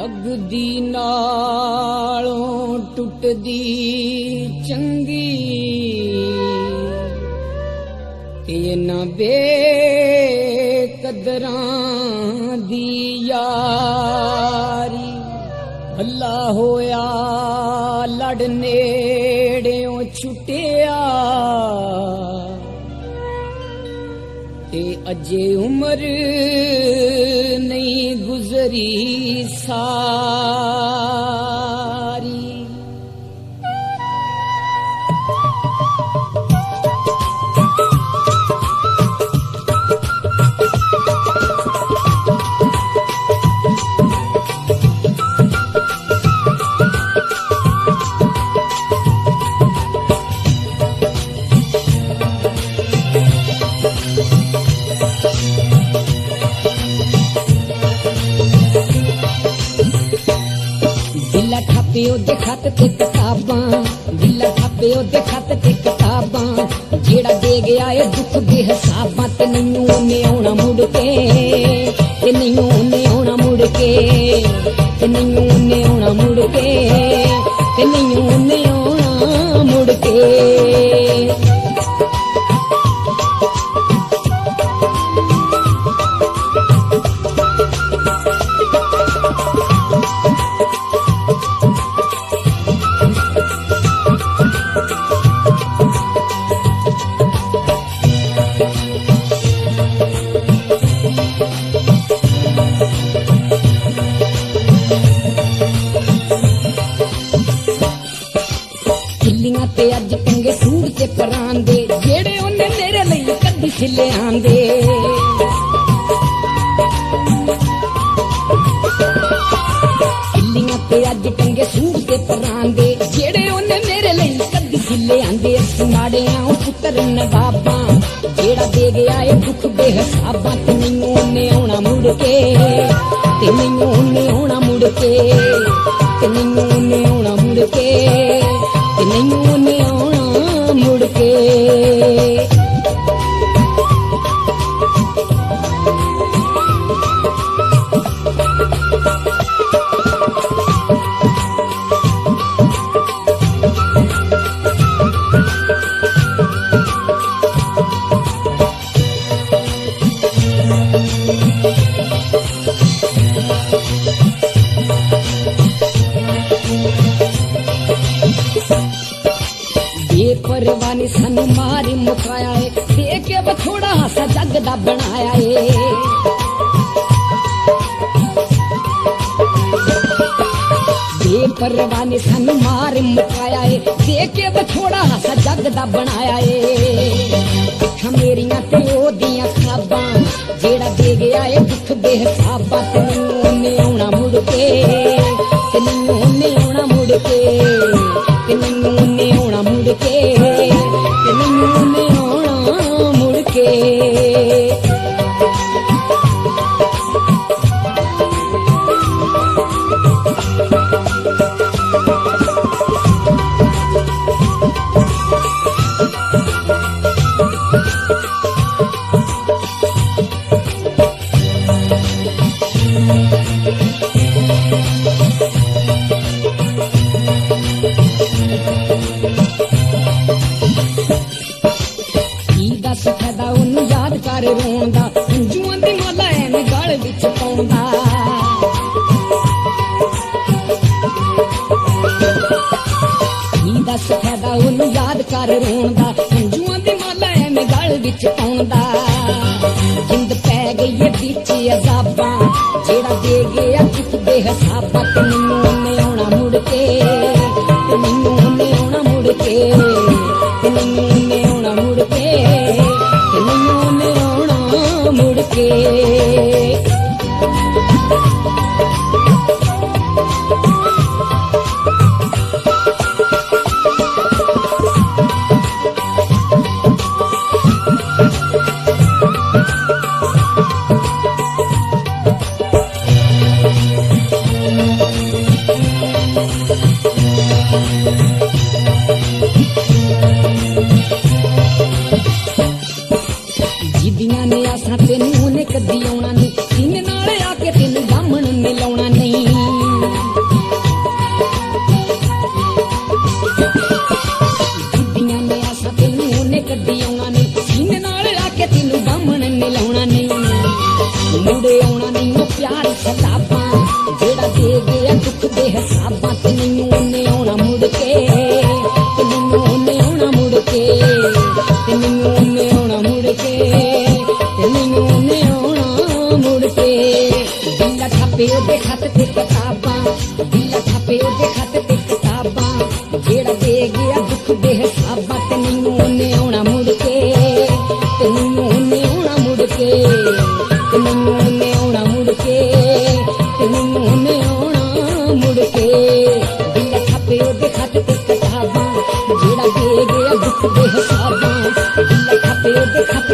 लगदी नालों टुटदी चंगी ते ना बेकदरां दी यारी भला होया लड़ नेड़ेओं छुटिया ते अजे उमर नहीं गुजरी सारी। दिला छापे ओदे खत ते किताबां, दिला छापे ओदे खत ते किताबां, जेड़ा दे गया ए दुख बेहिसाबां ते नैनू ओने आउणा मुड़ के, ते नैनू ओने आउणा मुड़ के, ते नैनू ओने आउणा मुड़ के, ते नैनू ओने आउणा मुड़ के। खिल्लियां ते अज टंगे सूट ते परांदे, जेड़े ओने मेरे लई कदी खिले आंदे। खिल्लियां ते अज टंगे सूट ते परांदे, जेड़े ओने मेरे लई कदी खिले आंदे। माड़े आऊं पुत्तर नवाबां, जेड़ा दे गया ए दुख बेहिसाबां ते नैनू ओने आउणा मुड़ के, ते नैनू ओने आउणा मुड़ के, ते नैनू ओने आउणा मुड़ के, ते नैनू ओने आउणा मुड़ के। बेपरवानी सानू मारी मुकाया है, देखे बथोड़ा सा जग दा बनाया है। बेपरवानी सानू मारी मुकाया है, देखे बथोड़ा सा जग दा बनाया है। मेरियां ते ओदियां खाबां, जेड़ा दे गया ए दुख बेहिसाबां ते नैनू ओने आउणा मुड़ के, ते नैनू ओने आउणा मुड़ के, ते नैनू ओने आउणा मुड़ के, ते नैनू ओने आउणा मुड़ के। दस फायदा ओनू याद कर रोंदा, हंजुआं दी माला एवें गल विच पाउंदा। दस फायदा ओनू याद कर रोंदा, हंजुआं दी माला एवें गल विच पाउंदा। जिंद पै गई है बिच अजाबां, जेड़ा दे गया दुख बेहिसाबां ते नैनू ओने आउणा मुड़ के, ते नैनू ओने आउणा मुड़ के, ते नैनू ओने आउणा मुड़ के, ते नैनू ओने आउणा मुड़ के। जिदियां ने आसां तेनू ने कदी आउणा नहीं, सीने नाल आके तेनू दामन मिलाउणा नहीं। ਤੇ ਮੈਨੂੰ ਉਹਨੇ ਆਉਣਾ ਮੁੜ ਕੇ। ਬਿੱਲਾ ਛਾਪੇ ਉਹਦੇ ਖੱਤ ਤੇ ਕਿਤਾਬਾਂ, ਬਿੱਲਾ ਛਾਪੇ ਉਹਦੇ ਖੱਤ ਤੇ ਕਿਤਾਬਾਂ, ਜਿਹੜਾ ਦੇ ਗਿਆ ਦੁੱਖ ਦੇ ਹਿਸਾਬਾਂ, ਤੇ ਮੈਨੂੰ ਉਹਨੇ ਆਉਣਾ ਮੁੜ ਕੇ, ਤੇ ਮੈਨੂੰ ਉਹਨੇ ਆਉਣਾ ਮੁੜ ਕੇ, ਤੇ ਮੈਨੂੰ ਉਹਨੇ ਆਉਣਾ ਮੁੜ ਕੇ, ਤੇ ਮੈਨੂੰ ਉਹਨੇ ਆਉਣਾ ਮੁੜ ਕੇ। ਬਿੱਲਾ ਛਾਪੇ ਉਹਦੇ ਖੱਤ ਤੇ ਕਿਤਾਬਾਂ, ਜਿਹੜਾ ਦੇ ਗਿਆ ਦੁੱਖ ਦੇ ਹਿਸਾਬਾਂ, ਬਿੱਲਾ ਛਾਪੇ ਉਹਦੇ ਖੱਤ